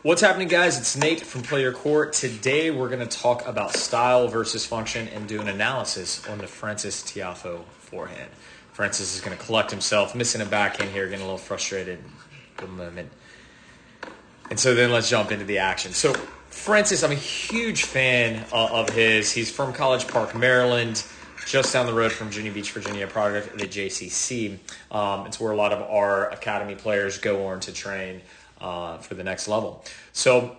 What's happening, guys? It's Nate from Play Your Court. Today we're going to talk about style versus function and do an analysis on the Francis Tiafoe forehand. Francis is going to collect himself, missing a backhand here, getting a little frustrated at the moment. And so then let's jump into the action. So Francis, I'm a huge fan of his. He's from College Park, Maryland, just down the road from Virginia Beach, Virginia, product of the JCC. It's where a lot of our academy players go on to train for the next level. So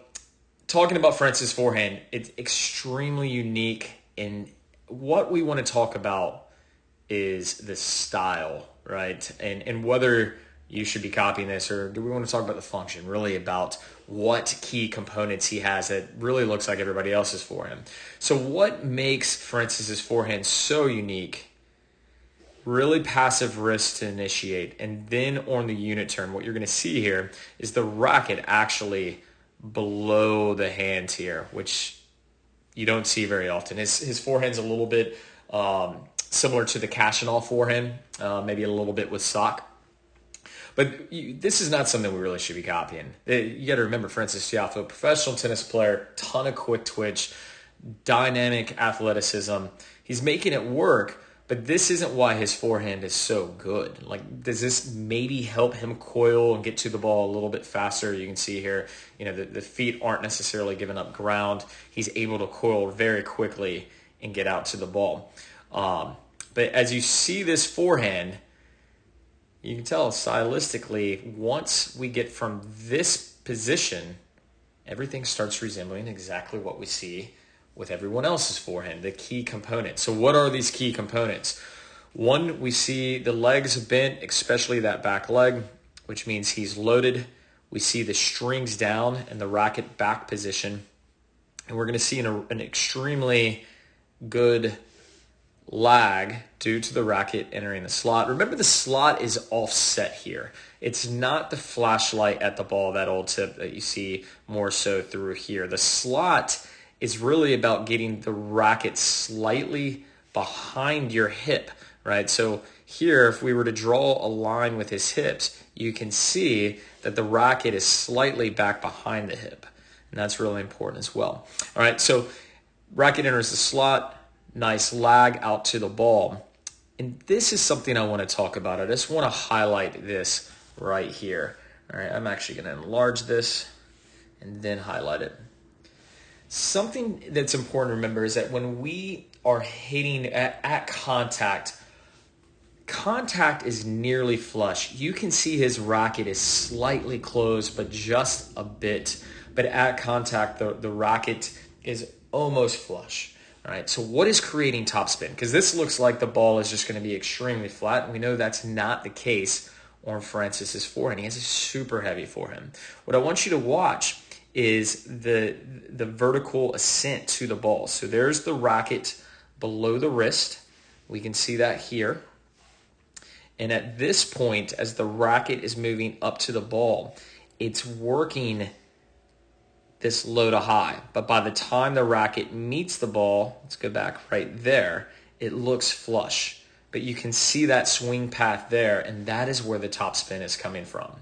talking about Francis forehand, it's extremely unique, and what we want to talk about is the style, right? And whether you should be copying this, or do we want to talk about the function, really about what key components he has that really looks like everybody else's forehand. So what makes Francis's forehand so unique? Really passive wrist to initiate, and then on the unit turn, what you're going to see here is the racket actually below the hand here, which you don't see very often. His forehand's a little bit similar to the Cashinol forehand, maybe a little bit with sock. But this is not something we really should be copying. You got to remember, Francis Tiafoe, professional tennis player, ton of quick twitch, dynamic athleticism. He's making it work. But this isn't why his forehand is so good. Like, does this maybe help him coil and get to the ball a little bit faster? You can see here, the feet aren't necessarily giving up ground. He's able to coil very quickly and get out to the ball. But as you see this forehand, you can tell stylistically, once we get from this position, everything starts resembling exactly what we see with everyone else's forehand, the key components. So what are these key components? One, we see the legs bent, especially that back leg, which means he's loaded. We see the strings down and the racket back position. And we're going to see an extremely good lag due to the racket entering the slot. Remember, the slot is offset here. It's not the flashlight at the ball, that old tip that you see more so through here. The slot is really about getting the racket slightly behind your hip, right? So here, if we were to draw a line with his hips, you can see that the racket is slightly back behind the hip, and that's really important as well. All right, so racket enters the slot, nice lag out to the ball. And this is something I want to talk about. I just want to highlight this right here. All right, I'm actually going to enlarge this and then highlight it. Something that's important to remember is that when we are hitting at contact, contact is nearly flush. You can see his racket is slightly closed, but just a bit. But at contact, the racket is almost flush. All right, so what is creating topspin? Because this looks like the ball is just going to be extremely flat, and we know that's not the case on Francis's forehand. He has a super heavy forehand. What I want you to watch is the vertical ascent to the ball. So there's the racket below the wrist. We can see that here. And at this point, as the racket is moving up to the ball, it's working this low to high. But by the time the racket meets the ball, let's go back right there, it looks flush. But you can see that swing path there, and that is where the topspin is coming from.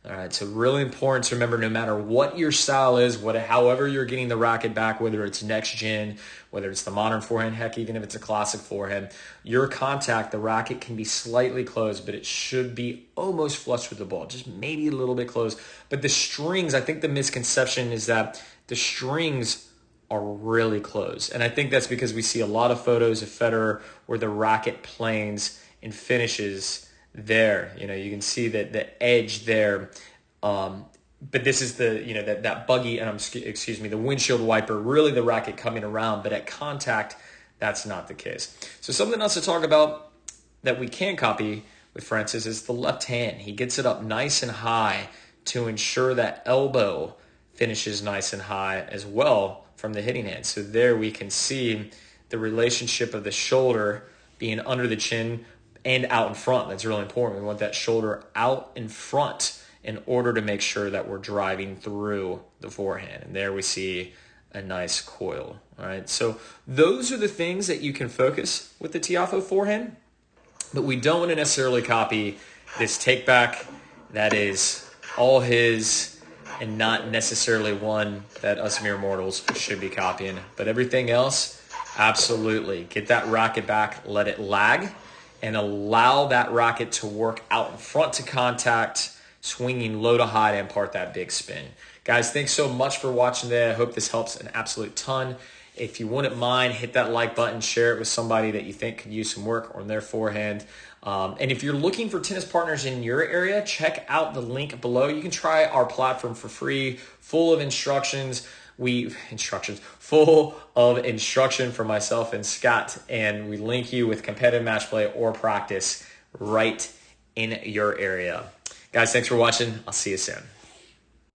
All right, so really important to remember, no matter what your style is, however you're getting the racket back, whether it's next gen, whether it's the modern forehand, heck, even if it's a classic forehand, your contact, the racket can be slightly closed, but it should be almost flush with the ball, just maybe a little bit closed. But the strings, I think the misconception is that the strings are really close. And I think that's because we see a lot of photos of Federer where the racket planes and finishes there. You can see that the edge there, but this is the that buggy, and the windshield wiper, really the racket coming around, but at contact, that's not the case. So something else to talk about that we can copy with Francis is the left hand. He gets it up nice and high to ensure that elbow finishes nice and high as well from the hitting hand. So there we can see the relationship of the shoulder being under the chin and out in front. That's really important. We want that shoulder out in front in order to make sure that we're driving through the forehand. And there we see a nice coil. All right, so those are the things that you can focus with the Tiafoe forehand, but we don't want to necessarily copy this take back. That is all his and not necessarily one that us mere mortals should be copying. But everything else, absolutely. Get that racket back, let it lag, and allow that racket to work out in front to contact, swinging low to high to impart that big spin. Guys, thanks so much for watching today. I hope this helps an absolute ton. If you wouldn't mind, hit that like button, share it with somebody that you think could use some work on their forehand. And if you're looking for tennis partners in your area, check out the link below. You can try our platform for free, full of instruction for myself and Scott. And we link you with competitive match play or practice right in your area. Guys, thanks for watching. I'll see you soon.